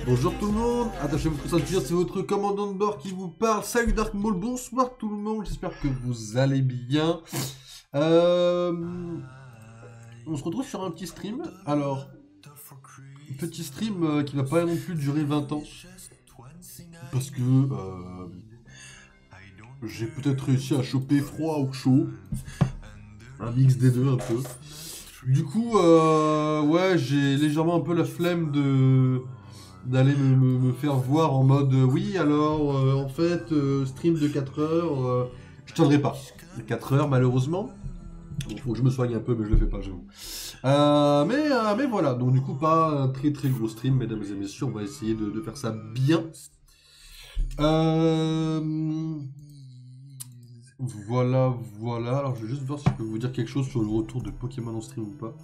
Bonjour tout le monde, attachez-vous que ça tire, c'est votre commandant de bord qui vous parle. Salut Dark Maul, bonsoir tout le monde, j'espère que vous allez bien. On se retrouve sur un petit stream. Alors, petit stream qui va pas non plus durer 20 ans. Parce que j'ai peut-être réussi à choper froid ou chaud. Un mix des deux un peu. Du coup, ouais, j'ai légèrement un peu la flemme d'aller me faire voir en mode oui alors en fait stream de 4 heures je tiendrai pas 4 heures malheureusement, il faut que je me soigne un peu mais je le fais pas j'avoue, mais voilà, donc du coup pas un très très gros stream mesdames et messieurs, on va essayer de faire ça bien. Voilà, alors je vais juste voir si je peux vous dire quelque chose sur le retour de Pokémon en stream ou pas.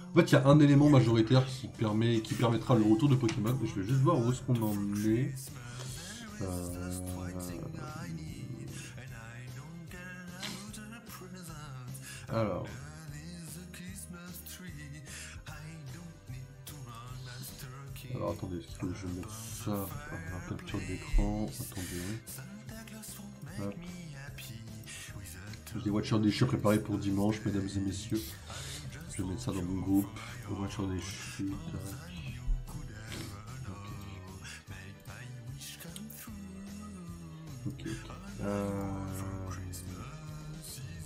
En fait, il y a un élément majoritaire qui permettra le retour de Pokémon. Et je vais juste voir où est-ce qu'on en est. Alors. Alors attendez, il faut que je mette ça en capture d'écran. Attendez. Hop. Des Watchers des Chiens préparés pour dimanche, mesdames et messieurs. Je vais mettre ça dans mon groupe. Le Watcher des Chiens. Ok.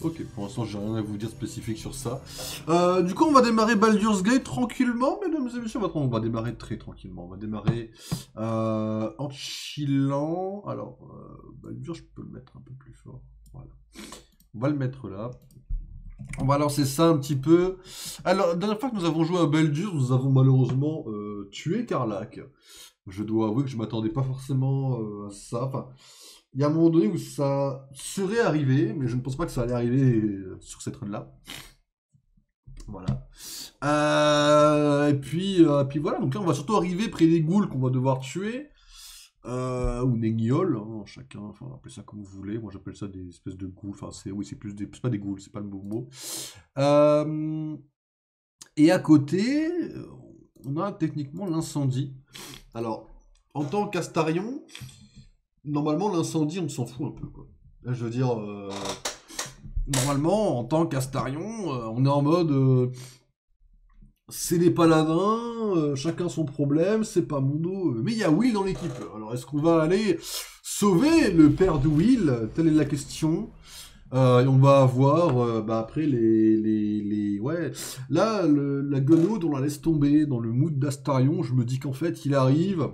Ok, pour l'instant j'ai rien à vous dire spécifique sur ça. Du coup on va démarrer Baldur's Gate tranquillement, mesdames et messieurs. On va démarrer très tranquillement. On va démarrer en chillant. Alors, Baldur, je peux le mettre un peu plus fort. Voilà. On va le mettre là. On va lancer ça un petit peu. Alors, la dernière fois que nous avons joué à Baldur, nous avons malheureusement tué Karlach. Je dois avouer que je m'attendais pas forcément à ça. Enfin, il y a un moment donné où ça serait arrivé, mais je ne pense pas que ça allait arriver sur cette run-là. Voilà. Et puis voilà, donc là on va surtout arriver près des ghouls qu'on va devoir tuer. Ou des gnolls, hein, chacun, enfin appelez ça comme vous voulez. Moi j'appelle ça des espèces de ghouls. Enfin c'est plus des, c'est pas des ghouls, c'est pas le bon mot. Et à côté, on a techniquement l'incendie. Alors, en tant qu'Astarion, normalement, l'incendie, on s'en fout un peu, quoi. Là, je veux dire, normalement, en tant qu'Astarion, on est en mode, c'est les paladins, chacun son problème, c'est pas mon dos. Mais il y a Will dans l'équipe. Alors, est-ce qu'on va aller sauver le père de Will? Telle est la question. Et on va avoir, après, ouais. Là, la Guenaude, on la laisse tomber dans le mood d'Astarion. Je me dis qu'en fait, il arrive...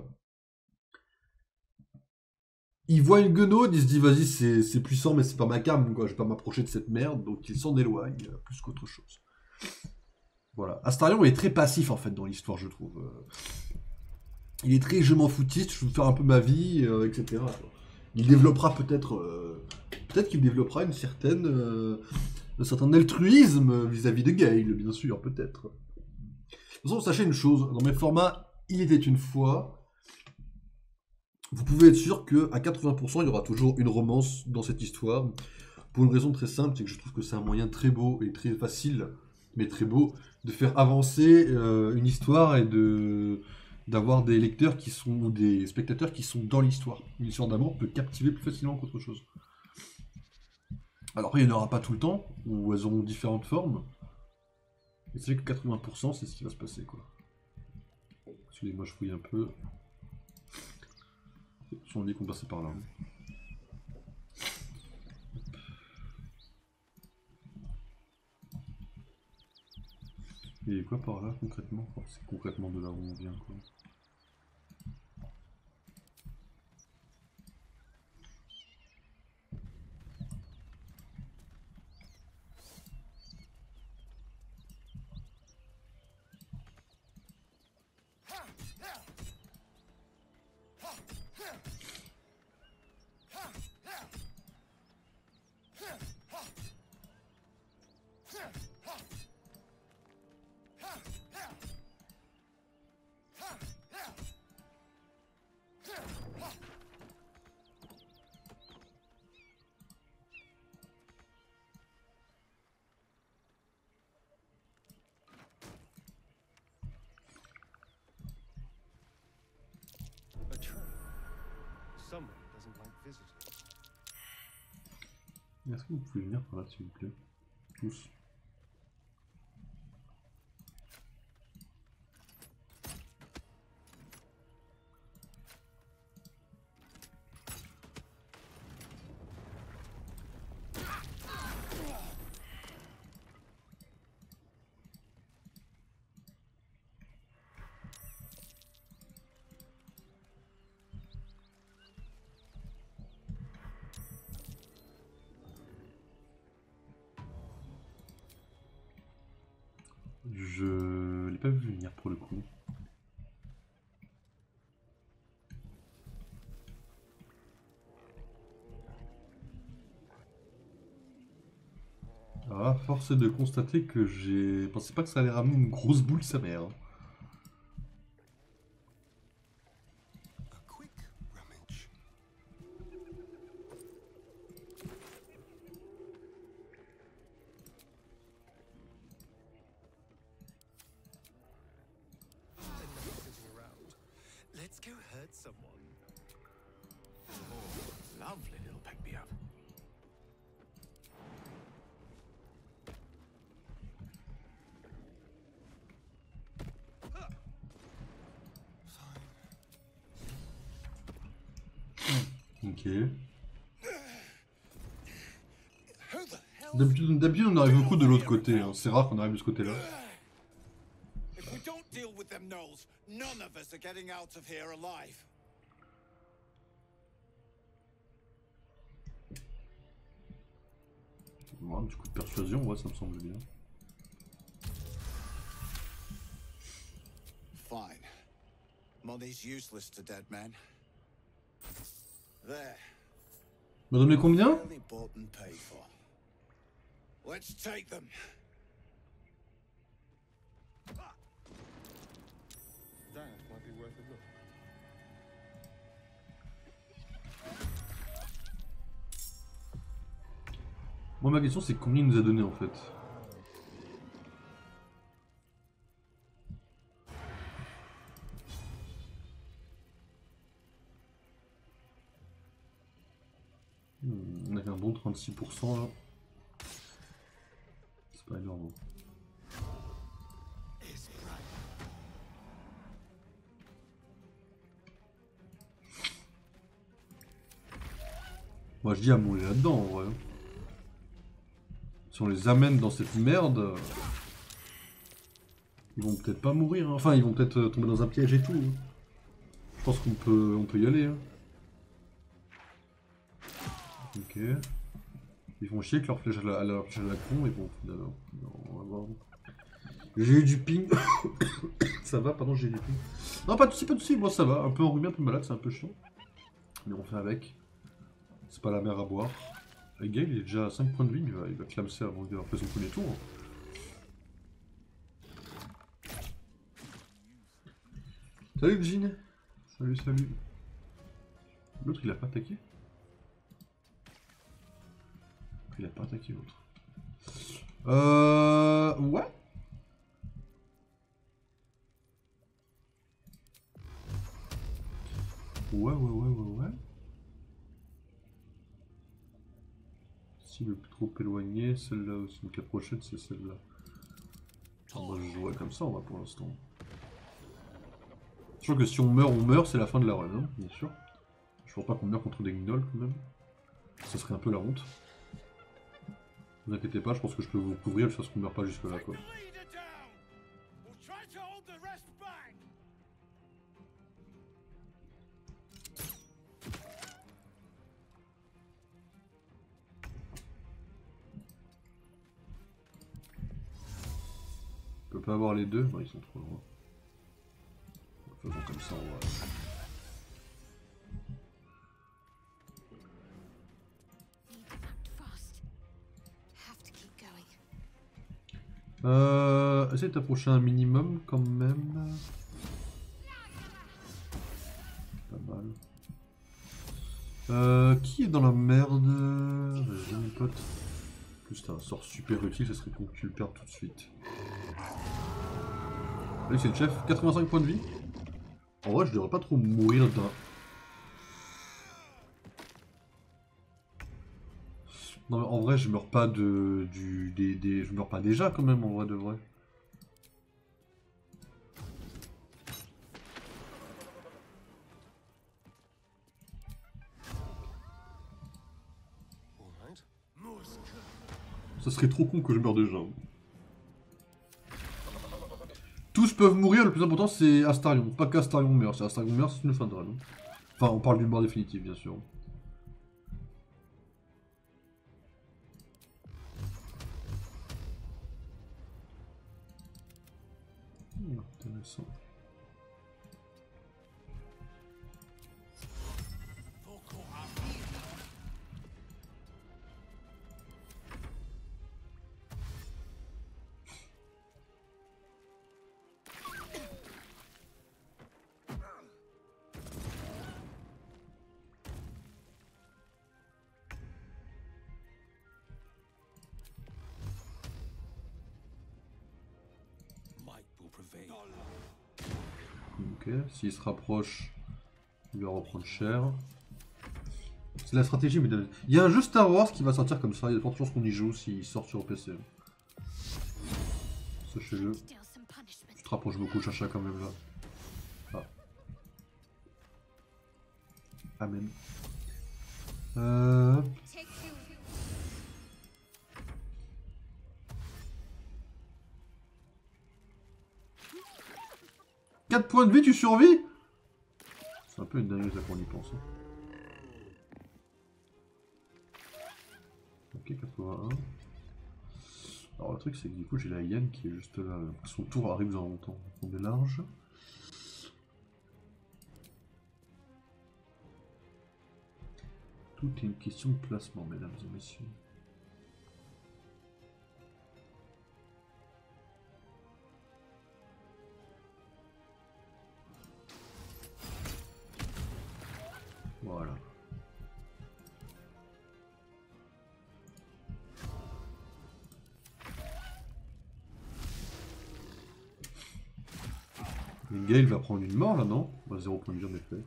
Il voit une guenaude, il se dit vas-y c'est puissant mais c'est pas ma cam quoi, je vais pas m'approcher de cette merde, donc il s'en éloigne plus qu'autre chose. Voilà. Astarion est très passif en fait dans l'histoire je trouve. Il est très je m'en foutiste, je veux faire un peu ma vie, etc. Il développera peut-être qu'il développera un certain altruisme vis-à-vis de Gale, bien sûr, peut-être. De toute façon, sachez une chose, dans mes formats, il était une fois, vous pouvez être sûr qu'à 80%, il y aura toujours une romance dans cette histoire. Pour une raison très simple, c'est que je trouve que c'est un moyen très beau et très facile, mais très beau, de faire avancer une histoire et d'avoir des lecteurs qui sont, ou des spectateurs qui sont dans l'histoire. Une histoire d'amour peut captiver plus facilement qu'autre chose. Alors après, il n'y en aura pas tout le temps, ou elles auront différentes formes. Mais c'est que 80%, c'est ce qui va se passer, quoi. Excusez-moi, je fouille un peu. Si on dit qu'on passait par là. Et quoi par là concrètement? C'est concrètement de là où on vient quoi. Est-ce que vous pouvez venir par là, s'il vous plaît? Tous. Je l'ai pas vu venir pour le coup. Ah, force est de constater que j'ai pensé pas que ça allait ramener une grosse boule sa mère. Let's go hurt someone. Oh, lovely little pick me up. Ok. D'habitude on arrive beaucoup de l'autre côté, hein. C'est rare qu'on arrive de ce côté-là. If we don't deal with them gnolls, none of us are getting out of here alive. Bon, un petit coup de persuasion, ouais, ça me semble bien. Fine. Money's useless to dead men. There. M'a donné combien? Barely bought and paid for. Let's take them. That might be worth a look. Moi ma question c'est combien il nous a donné en fait. On avait un bon 36% là. C'est pas énorme. Moi je dis à mourir là-dedans en vrai. Si on les amène dans cette merde, ils vont peut-être pas mourir. Hein. Enfin ils vont peut-être tomber dans un piège et tout. Hein. Je pense qu'on peut y aller. Hein. Ok. Ils vont chier avec leur flèche à la con et bon, finalement, on va voir. J'ai eu du ping. Ça va, pardon, j'ai eu du ping. Non, pas de soucis, moi ça va. Un peu enrhumé, un peu malade, c'est un peu chiant. Mais on fait avec. C'est pas la mer à boire. Le gars, il est déjà à 5 points de vie, il va clamser avant d'avoir fait son premier tour. Salut Jean. Salut. L'autre, il a pas attaqué? Il a pas attaqué l'autre. Ouais. Ouais. Cible trop éloigné, celle-là aussi. Donc la prochaine, c'est celle-là. On va jouer comme ça, on va pour l'instant. Je crois que si on meurt, c'est la fin de la run, hein, bien sûr. Je pense pas qu'on meurt contre des gnolls quand même. Ça serait un peu la honte. Ne vous inquiétez pas, je pense que je peux vous couvrir jusqu'à ce qu'on meurt pas jusque là quoi. On peut pas avoir les deux, non ils sont trop loin. Faisons comme ça, on va... Essaye de t'approcher un minimum quand même. Pas mal. Qui est dans la merde? Vas-y mon pote. En plus t'as un sort super utile, ça serait con que tu le perdes tout de suite. Lui c'est le chef, 85 points de vie. En vrai je devrais pas trop mourir d'un... Non mais en vrai je meurs pas je meurs pas déjà quand même en vrai de vrai. Ça serait trop con que je meure déjà. Tous peuvent mourir, le plus important c'est Astarion. Pas qu'Astarion meurt, si Astarion meurt c'est une fin de run. Enfin on parle du mort définitif bien sûr. Intéressant. Ok, s'il se rapproche, il va reprendre cher. C'est la stratégie, mais il y a un jeu Star Wars qui va sortir comme ça, il y a de fortes chances qu'on y joue s'il sort sur PC. Sachez-le. Tu te rapproches beaucoup, Chacha, quand même là. Ah. Amen. 4 points de vie, tu survis? C'est un peu une dinguerie ça qu'on y pense. Hein. Ok, 81. Alors le truc c'est que du coup j'ai la hyène qui est juste là. Son tour arrive dans longtemps. On est large. Tout est une question de placement, mesdames et messieurs. Voilà. Gale va prendre une mort là, non? 0 point de vie en effet.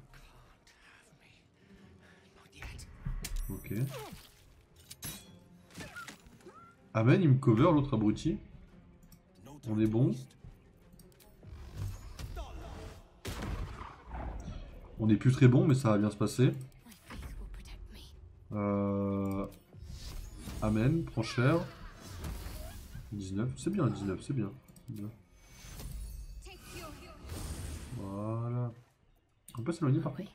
Ok. Amen, il me cover l'autre abruti. On est bon. On est plus très bon, mais ça va bien se passer. Amen, prend cher. 19, c'est bien, 19, c'est bien. Voilà. On peut s'éloigner par contre.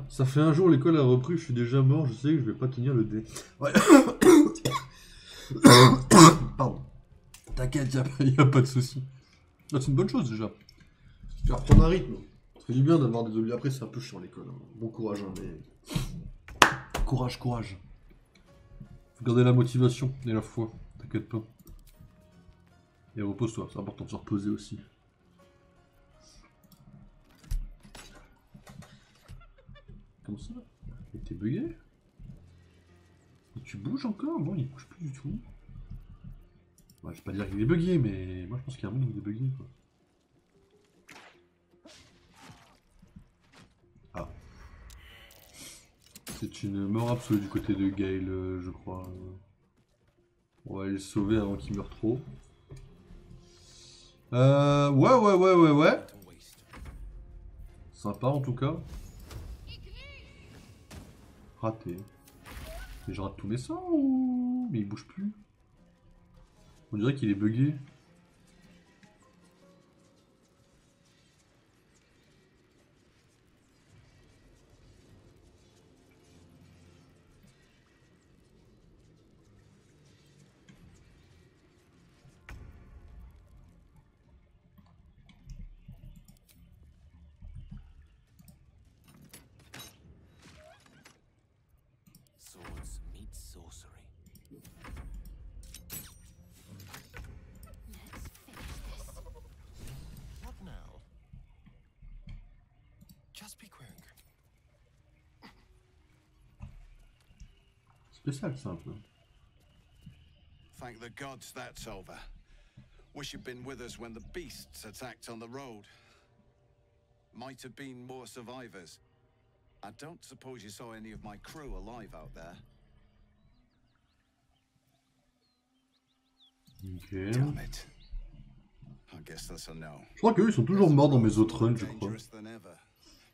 Ça fait un jour l'école a repris, je suis déjà mort, je sais que je vais pas tenir le dé. Ouais. Pardon. T'inquiète, y a pas de souci. C'est une bonne chose déjà. Tu vas reprendre un rythme. Ça fait du bien d'avoir des oublis après, c'est un peu chiant l'école. Hein. Bon courage, hein, mais. Courage, courage. Faut garder la motivation et la foi, t'inquiète pas. Et repose-toi, c'est important de se reposer aussi. Comment ça? Mais t'es bugué? Et tu bouges encore? Bon, il bouge plus du tout. Ouais, je vais pas dire qu'il est bugué, mais moi je pense qu'il y a un monde où il est bugué quoi. Ah. C'est une mort absolue du côté de Gale, je crois. On va aller le sauver avant qu'il meure trop. Ouais. Sympa en tout cas. Raté. Mais je rate tous mes sorts ou... Mais il bouge plus. On dirait qu'il est bugué. Swords meet sorcery. What now? Just be quick. Spécial ça un peu. Thank the gods that's over. Wish you'd been with us when the beasts attacked on the road. Might have been more survivors. I don't suppose you saw any of my crew alive out there. Ok. Damn it. I guess that's a no. Je crois qu'eux ils sont toujours morts dans mes autres runs, je crois. Dangerous than ever.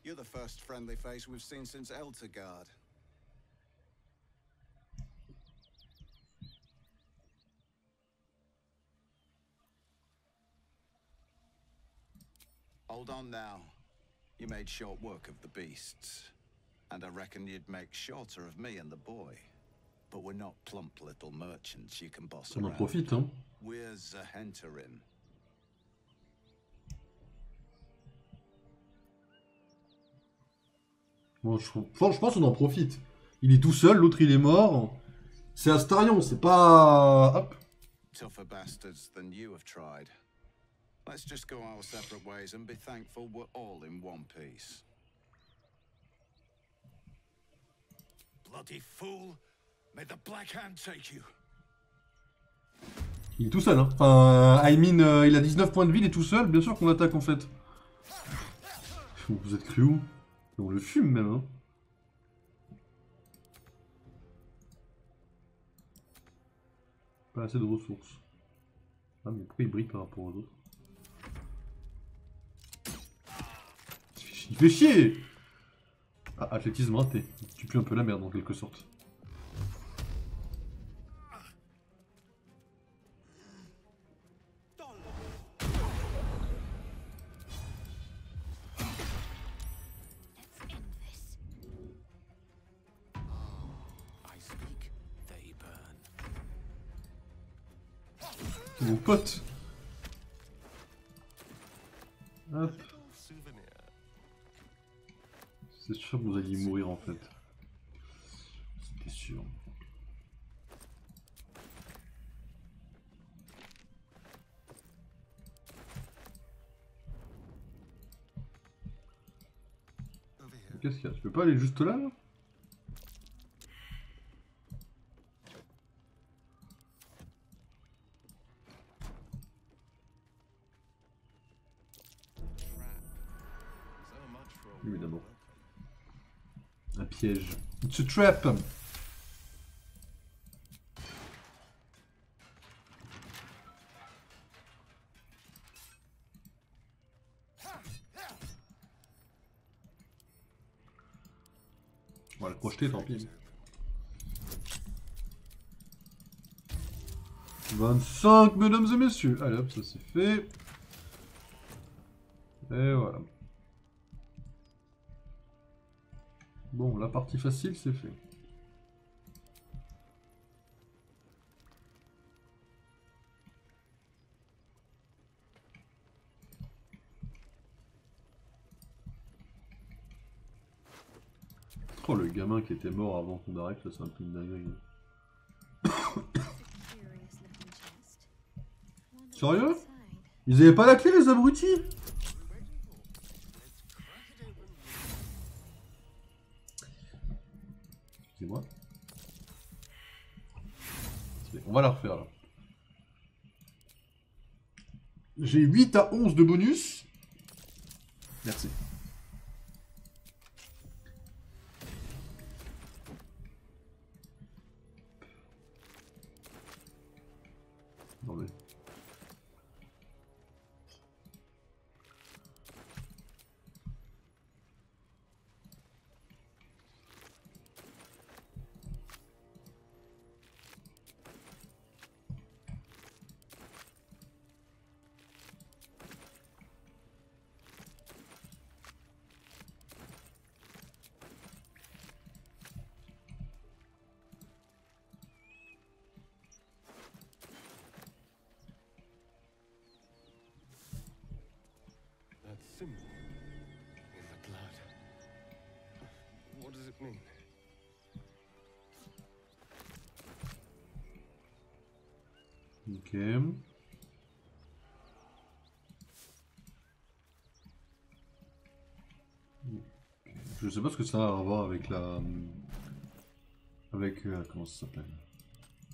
You're the first friendly face we've seen since Eltergard. Hold on now. You made short work of the beasts. And I reckon you'd make shorter of me and the boy. But we're not plump little merchants you can boss On en around. profite, hein. We're Zahenterim. Bon, je pense qu'on en profite. Il est tout seul, l'autre il est mort. C'est Astarion, c'est pas... Hop. Tougher bastards than you have tried. Let's just go our separate ways and be thankful we're all in one piece. Bloody fool! May the Black Hand take you! Il est tout seul, hein. Enfin, Aimin, il a 19 points de vie, il est tout seul. Bien sûr qu'on l'attaque en fait. Vous êtes cru où? On le fume même, hein. Pas assez de ressources. Ah, mais pourquoi il brille par rapport aux autres? Il fait chier! Ah, athlétisme raté. Tu pues un peu la merde en quelque sorte. Mon pote. Hop. C'est sûr que vous alliez mourir en fait. C'était sûr. Qu'est-ce qu'il y a? Tu peux pas aller juste là, là? Évidemment. Un piège. It's a trap! On va le projeter, tant pis. 25, mesdames et messieurs. Allez hop, ça c'est fait. Et voilà. Bon, la partie facile, c'est fait. Oh, le gamin qui était mort avant qu'on arrive, ça c'est un peu une dinguerie. Sérieux? Ils avaient pas la clé, les abrutis? Excusez-moi. On va la refaire là. J'ai 8 à 11 de bonus. Merci. Non mais... Symbol in the blood. What does it mean? Ok. Je sais pas ce que ça a à voir avec la... Avec... comment ça s'appelle?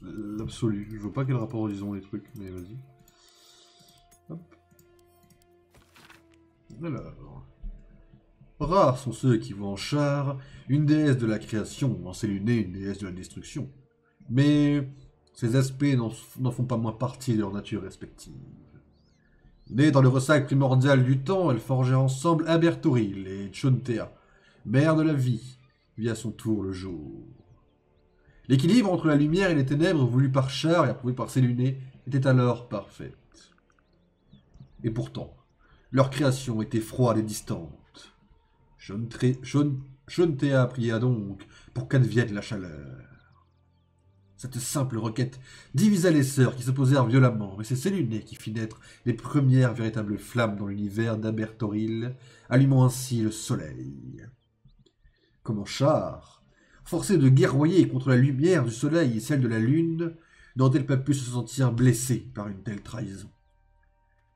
L'absolu. Je vois pas quel rapport ils ont les trucs, mais vas-y. Hop. Alors... Rares sont ceux qui voient en Char une déesse de la création, en Séluné une déesse de la destruction. Mais ces aspects n'en font pas moins partie de leur nature respective. Nées dans le ressac primordial du temps, elles forgèrent ensemble Aberthoril et Chontea, mère de la vie, vit à son tour le jour. L'équilibre entre la lumière et les ténèbres voulu par Char et approuvé par Séluné était alors parfait. Et pourtant, leur création était froide et distante. Chontea pria donc pour qu'advienne la chaleur. Cette simple requête divisa les sœurs qui s'opposèrent violemment, mais c'est Séluné qui fit naître les premières véritables flammes dans l'univers d'Aberthoril, allumant ainsi le soleil. Comme en Char, forcée de guerroyer contre la lumière du soleil et celle de la lune, n'aurait-elle pas pu se sentir blessée par une telle trahison?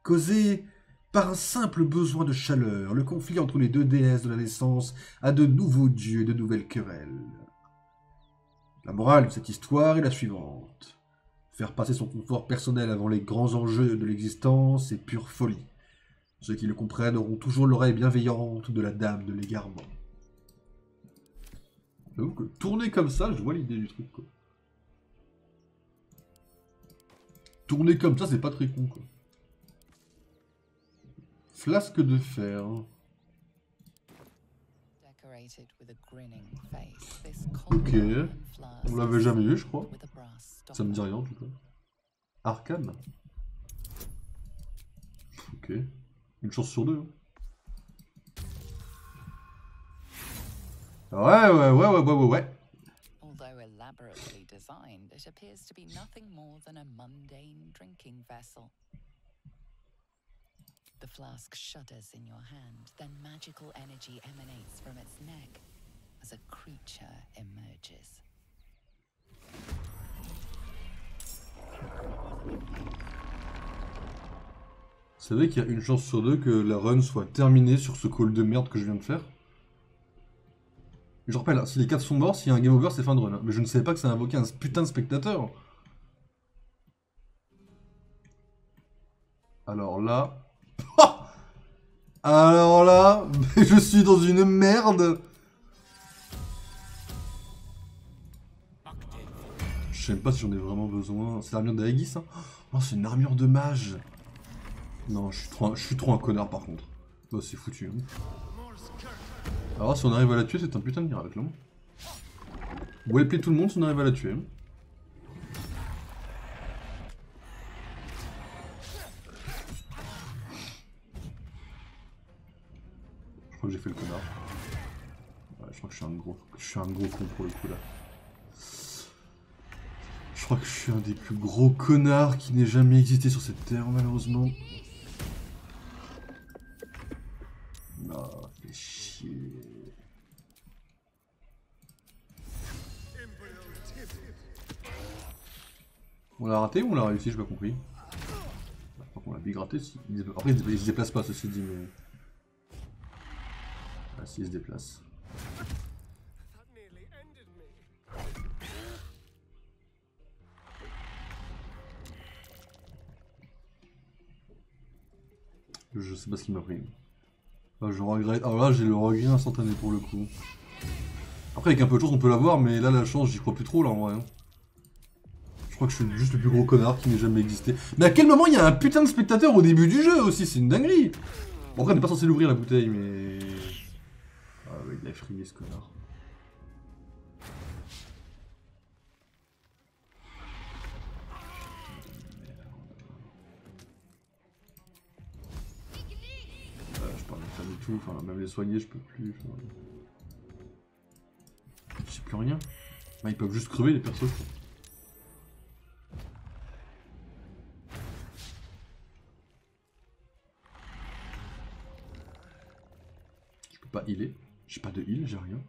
Causé par un simple besoin de chaleur, le conflit entre les deux déesses de la naissance a de nouveaux dieux et de nouvelles querelles. La morale de cette histoire est la suivante. Faire passer son confort personnel avant les grands enjeux de l'existence est pure folie. Ceux qui le comprennent auront toujours l'oreille bienveillante de la dame de l'égarement. J'avoue que tourner comme ça, je vois l'idée du truc, quoi. Tourner comme ça, c'est pas très con, quoi. Flasque de fer. Ok. On l'avait jamais eu, je crois. Ça me dit rien, en tout cas. Arcane. Ok. Une chance sur deux. Ouais. Although elaborately designed, it appears to be nothing more than a mundane drinking vessel. The flask shudders in your hand, then magical energy emanates from its neck as a creature emerges. Vous savez qu'il y a une chance sur deux que la run soit terminée sur ce call de merde que je viens de faire? Je rappelle, si les 4 sont morts, s'il y a un game over, c'est fin de run. Mais je ne savais pas que ça invoquait un putain de spectateur. Alors là... Alors là, je suis dans une merde. Je sais même pas si j'en ai vraiment besoin. C'est l'armure d'Aegis, ça? Oh, c'est une armure de mage. Non, je suis trop un connard par contre. Bah, c'est foutu. Hein. Alors, si on arrive à la tuer, c'est un putain de miracle. Hein. Vous voulez appeler tout le monde si on arrive à la tuer. Hein. Je crois que j'ai fait le connard. Ouais, je crois que je suis un gros con pour le coup là. Je crois que je suis un des plus gros connards qui n'ait jamais existé sur cette terre, malheureusement. Non, fais chier. On l'a raté ou on l'a réussi, j'ai pas compris. Par contre, on l'a big raté. Après, il se déplace pas, ceci dit, mais... Ah, si, il se déplace. Je sais pas ce qui m'a pris. Ah, je regrette. Alors là, j'ai le regret instantané pour le coup. Après, avec un peu de chance, on peut l'avoir, mais là, la chance, j'y crois plus trop, là, en vrai. Je crois que je suis juste le plus gros connard qui n'ait jamais existé. Mais à quel moment il y a un putain de spectateur au début du jeu aussi? C'est une dinguerie. Bon, après, on n'est pas censé l'ouvrir, la bouteille, mais... Ah, ouais, il a frié, ce connard. Je peux rien faire du tout, enfin même les soigner je peux plus. Enfin... Je sais plus rien. Bah, ils peuvent juste crever les persos. Je peux pas healer. J'ai pas de heal, j'ai rien.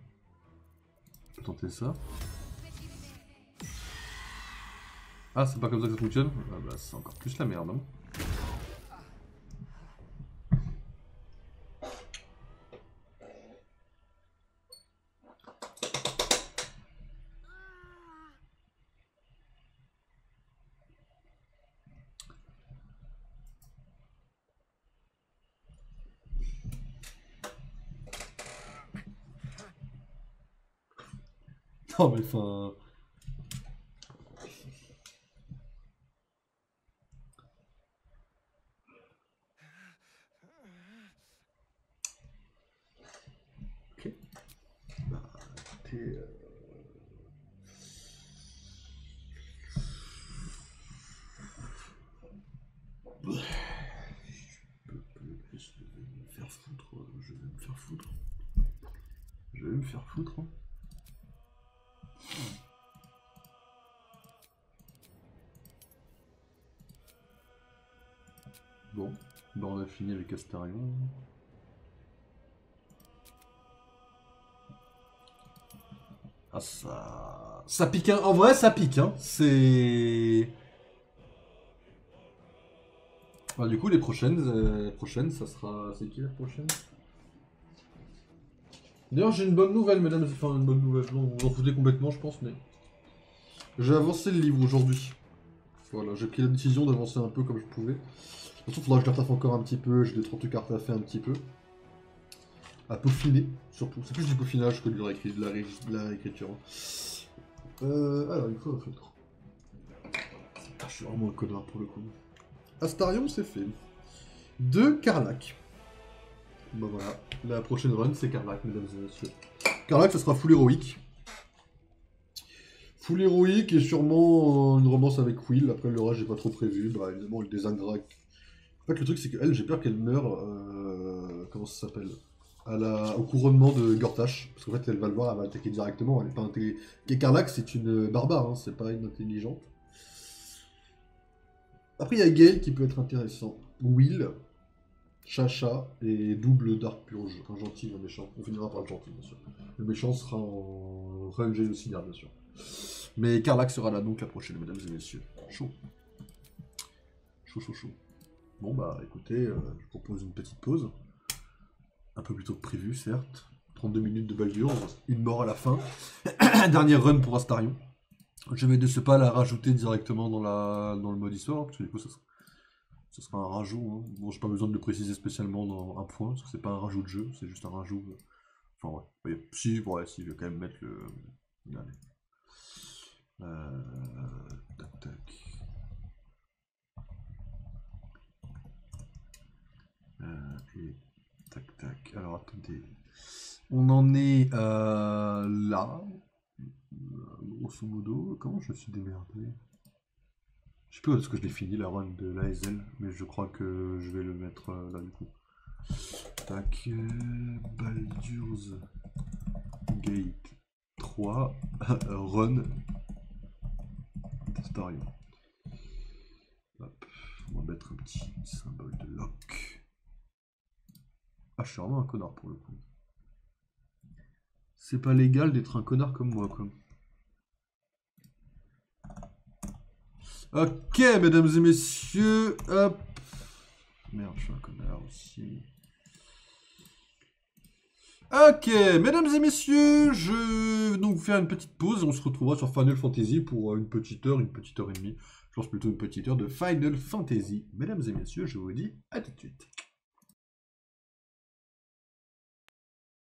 Je peux tenter ça. Ah, c'est pas comme ça que ça fonctionne? Ah bah c'est encore plus la merde. Hein. Non, mais enfin... Ok. Bah, écoutez... Je vais me faire foutre. Je vais me faire foutre. Hein. Bon, ben on a fini avec Astarion. Ah ça... Ça pique, hein. En vrai ça pique, hein. C'est... Bah, du coup les prochaines, ça sera... C'est qui la prochaine? D'ailleurs j'ai une bonne nouvelle mesdames, enfin une bonne nouvelle, non, vous en foutez complètement je pense, mais... J'ai avancé le livre aujourd'hui. Voilà, j'ai pris la décision d'avancer un peu comme je pouvais. De toute façon, il faudra que je le retaffe encore un petit peu, j'ai des 30 trucs à retaffer un petit peu. À peaufiner, surtout. C'est plus du peaufinage que de la réécriture. Alors, il faut un feutre. Ah, je suis vraiment un connard pour le coup. Astarion, c'est fait. 2 Karlach. Bah voilà, la prochaine run, c'est Karlach, mesdames et messieurs. Karlach, ça sera full héroïque. Full héroïque et sûrement une romance avec Will. Après, le reste, j'ai pas trop prévu. Bah, évidemment, le désingrat. En fait, le truc, c'est qu'elle, j'ai peur qu'elle meure. Comment ça s'appelle? Au couronnement de Gortash. Parce qu'en fait, elle va le voir, elle va attaquer directement. Elle est pas intelligente. Karlach, c'est une barbare, hein, c'est pas une intelligente. Après, il y a Gale qui peut être intéressant. Will, Chacha et double Dark Purge. Un gentil, un méchant. On finira par le gentil, bien sûr. Le méchant sera en run génocidaire, bien sûr. Mais Karlach sera là donc la prochaine, mesdames et messieurs. Chaud. Chaud, chaud, chaud. Bon bah écoutez, je propose une petite pause. Un peu plus tôt que prévu, certes. 32 minutes de Baldur's, une mort à la fin. Dernière run pour Astarion. Je vais de ce pas la rajouter directement dans le mode histoire, parce que du coup ça sera un rajout. Hein. Bon, j'ai pas besoin de le préciser spécialement dans un point, parce que c'est pas un rajout de jeu, c'est juste un rajout. Enfin ouais. Si, je vais quand même mettre le. Allez. Tac tac. Et tac tac. Alors attendez. On en est là. Grosso modo. Comment je me suis démerdé? Je sais plus où est-ce que je l'ai fini la run de l'ASL, mais je crois que je vais le mettre là du coup. Tac. Baldur's Gate 3. Run. Astarion. Hop. On va mettre un petit symbole de lock. Ah, je suis vraiment un connard pour le coup. C'est pas légal d'être un connard comme moi, quoi. Ok, mesdames et messieurs. Hop. Merde, je suis un connard aussi. Ok, mesdames et messieurs, je vais donc vous faire une petite pause et on se retrouvera sur Final Fantasy pour une petite heure et demie. Je pense plutôt une petite heure de Final Fantasy. Mesdames et messieurs, je vous dis à tout de suite.